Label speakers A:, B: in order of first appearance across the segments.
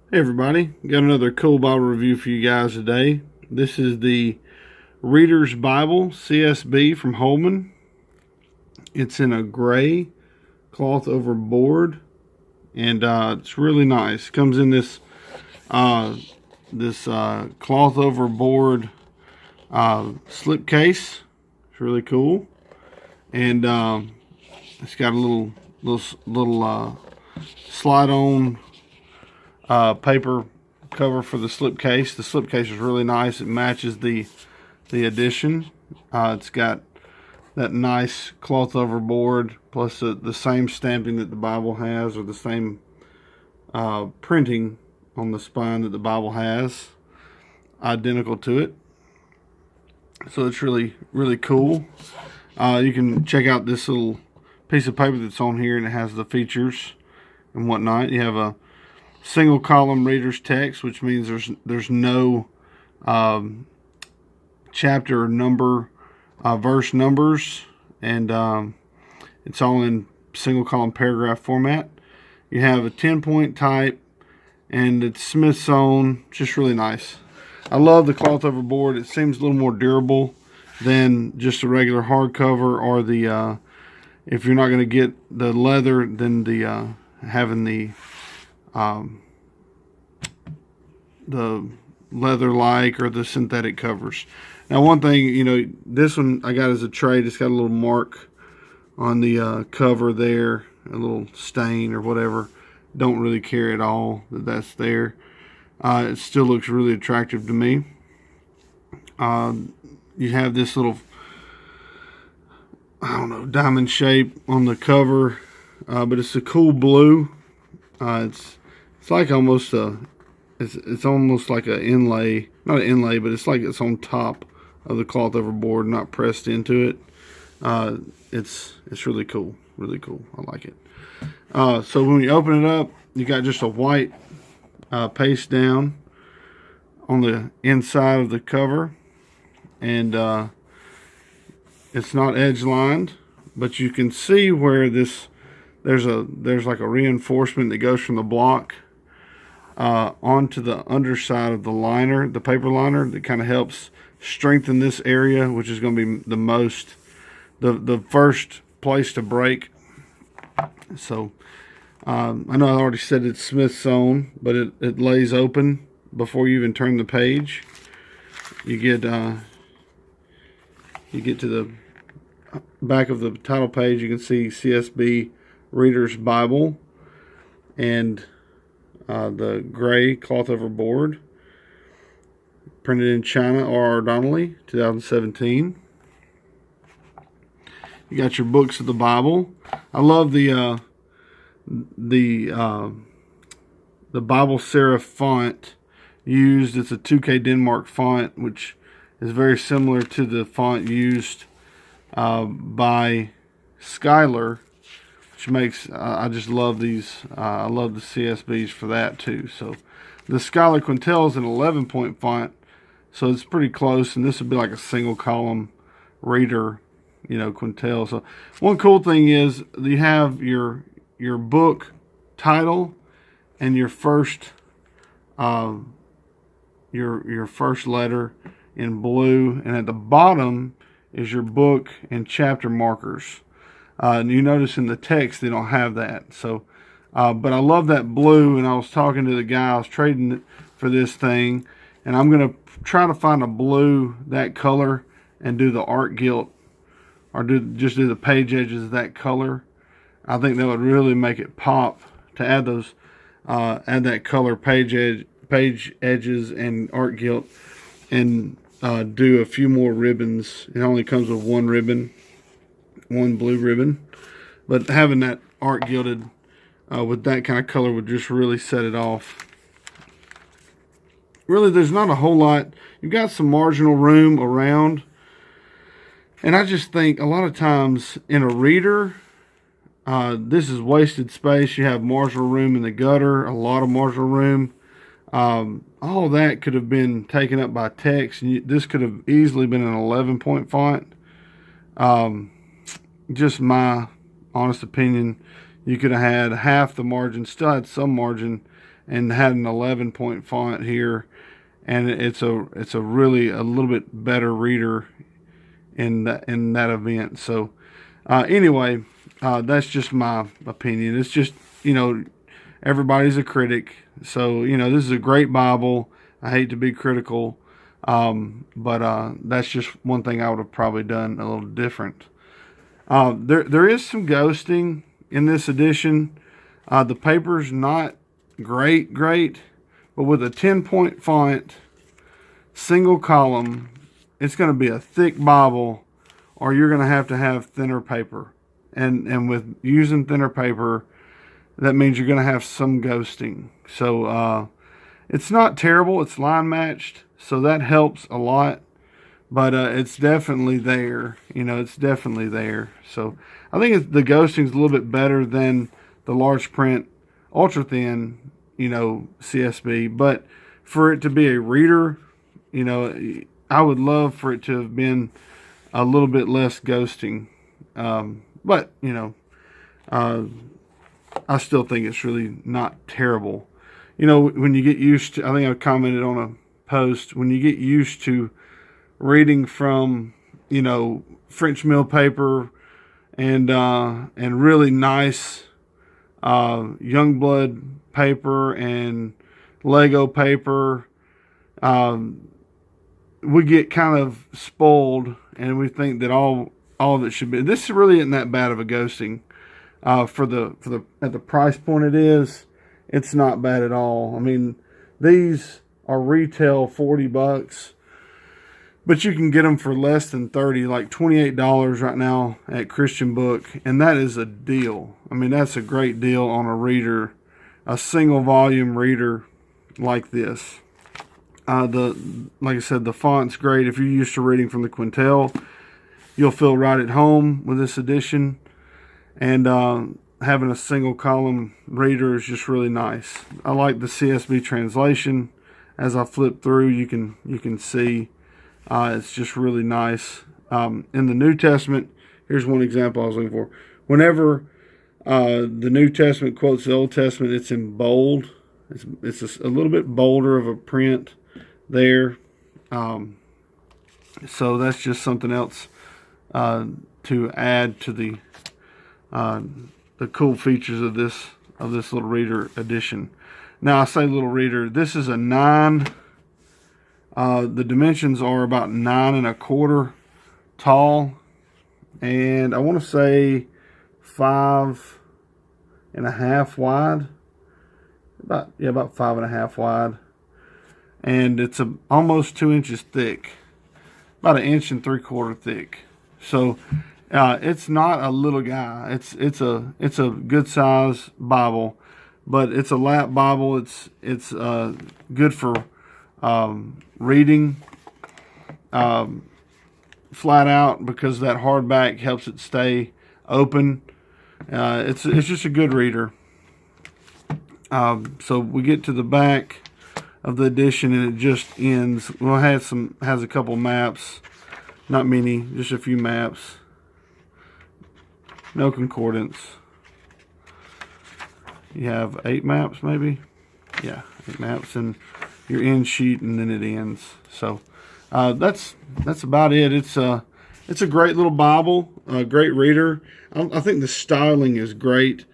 A: Hey everybody, got another cool Bible review for you guys today. This is the Reader's Bible CSB from Holman. It's in a gray cloth over board, and it's really nice. It comes in this cloth over board slip case. It's really cool, and it's got a little slide on paper cover for the slip case. The slip case is really nice. It matches the edition. It's got that nice cloth over board, plus the same stamping that the Bible has, or the same printing on the spine that the Bible has, identical to it. So it's really cool. You can check out this little piece of paper that's on here, and it has the features and whatnot. You have a single column reader's text, which means there's no chapter or number, verse numbers, and it's all in single column paragraph format. You have a 10-point type, and it's Smith's own. Just really nice. I love the cloth over board. It seems a little more durable than just a regular hardcover, or the if you're not going to get the leather, then the having the leather-like or the synthetic covers. Now, one thing, this one I got as a trade. It's got a little mark on the cover there, a little stain or whatever. Don't really care at all that that's there. It still looks really attractive to me. You have this little, I don't know, diamond shape on the cover, but it's a cool blue. It's like almost a, it's almost like an inlay, not an inlay, but it's like it's on top of the cloth over board, not pressed into it. It's really cool, really cool. I like it. So when you open it up, you got just a white paste down on the inside of the cover, and it's not edge lined, but you can see where there's like a reinforcement that goes from the block onto the underside of the liner, the paper liner, that kind of helps strengthen this area, which is going to be the first place to break. So I know I already said it's Smith's own, but it lays open before you even turn the page. You get to the back of the title page. You can see CSB Reader's Bible, and the gray cloth over board, printed in China, R.R. Donnelly, 2017. You got your books of the Bible. I love the Bible serif font used. It's a 2K Denmark font, which is very similar to the font used by Schuyler, which makes, I just love these. I love the CSBs for that too. So the Schuyler Quintel is an 11-point font, so it's pretty close, and this would be like a single column reader, Quintel. So one cool thing is you have your book title and your first your first letter in blue, and at the bottom is your book and chapter markers. And you notice in the text they don't have that. So, but I love that blue, and I was talking to the guy I was trading it for this thing, and I'm going to try to find a blue that color and do the art gilt, or just do the page edges that color. I think that would really make it pop to add those, add that color page edges and art gilt, and do a few more ribbons. It only comes with one ribbon, one blue ribbon, but having that art gilded with that kind of color would just really set it off. Really, there's not a whole lot. You've got some marginal room around, and I just think a lot of times in a reader, this is wasted space. You have marginal room in the gutter, a lot of marginal room. All that could have been taken up by text, and this could have easily been an 11-point font. Just my honest opinion. You could have had half the margin, still had some margin, and had an 11-point font here, and it's a really a little bit better reader in that event. So anyway, that's just my opinion. It's just, everybody's a critic, so this is a great Bible. I hate to be critical, but that's just one thing I would have probably done a little different. There is some ghosting in this edition. The paper's not great, but with a 10-point font, single column, it's going to be a thick Bible, or you're going to have thinner paper. And with using thinner paper, that means you're going to have some ghosting. So it's not terrible. It's line matched, so that helps a lot. But it's definitely there. It's definitely there. So I think the ghosting's a little bit better than the large print, ultra thin, CSB. But for it to be a reader, I would love for it to have been a little bit less ghosting. But I still think it's really not terrible. When you get used to, I think I commented on a post, when you get used to reading from, French mill paper and really nice Youngblood paper and Lego paper, we get kind of spoiled and we think that all of it should be. This really isn't that bad of a ghosting. For the at the price point it is, it's not bad at all. I mean, these are retail $40, but you can get them for less than $30, like $28 right now at Christian Book, and that is a deal. I mean, that's a great deal on a reader, a single volume reader like this. Like I said, the font's great. If you're used to reading from the Quintel, you'll feel right at home with this edition. And having a single column reader is just really nice. I like the CSB translation. As I flip through, you can see it's just really nice. In the New Testament, here's one example I was looking for. Whenever the New Testament quotes the Old Testament, it's in bold. It's a little bit bolder of a print there. So that's just something else to add to the cool features of this little reader edition. Now I say little reader. This is a 9. The dimensions are about 9 1/4 tall, and I want to say 5 1/2 wide. About 5 1/2 wide, and it's almost 2 inches thick, about 1 3/4 thick. So it's not a little guy. It's a good size Bible, but it's a lap Bible. It's good for reading flat out, because that hardback helps it stay open. It's just a good reader. So we get to the back of the edition, and it just ends. Well, it has a couple maps, not many, just a few maps. No concordance. You have 8 maps, maybe. Yeah, 8 maps, and your end sheet, and then it ends. So that's about it. It's a great little Bible, a great reader. I think the styling is great.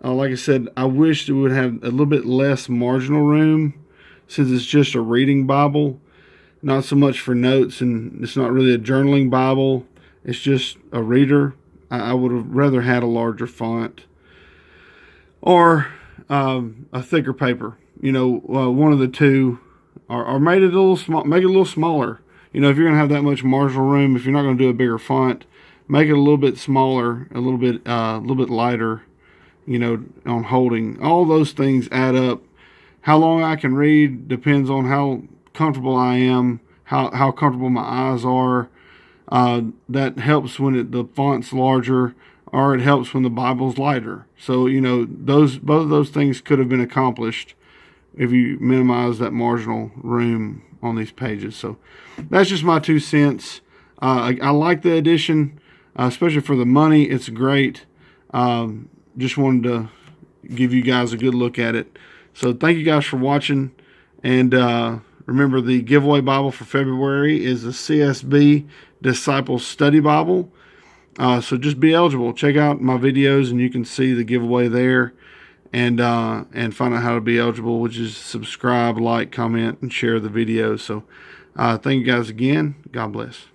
A: Like I said, I wish it would have a little bit less marginal room, since it's just a reading Bible, not so much for notes, and it's not really a journaling Bible. It's just a reader. I would have rather had a larger font, or a thicker paper. One of the two, or made it a little small. Make it a little smaller. If you're gonna have that much marginal room, if you're not gonna do a bigger font, make it a little bit smaller, a little bit lighter. On holding. All those things add up. How long I can read depends on how comfortable I am, how comfortable my eyes are. That helps when the font's larger, or it helps when the Bible's lighter. So both of those things could have been accomplished if you minimize that marginal room on these pages. So that's just my 2 cents. I like the edition, especially for the money. It's great. Just wanted to give you guys a good look at it. So thank you guys for watching. And remember, the giveaway Bible for February is the CSB Disciple Study Bible. So just be eligible. Check out my videos and you can see the giveaway there, and find out how to be eligible, which is subscribe, like, comment, and share the video. So thank you guys again. God bless.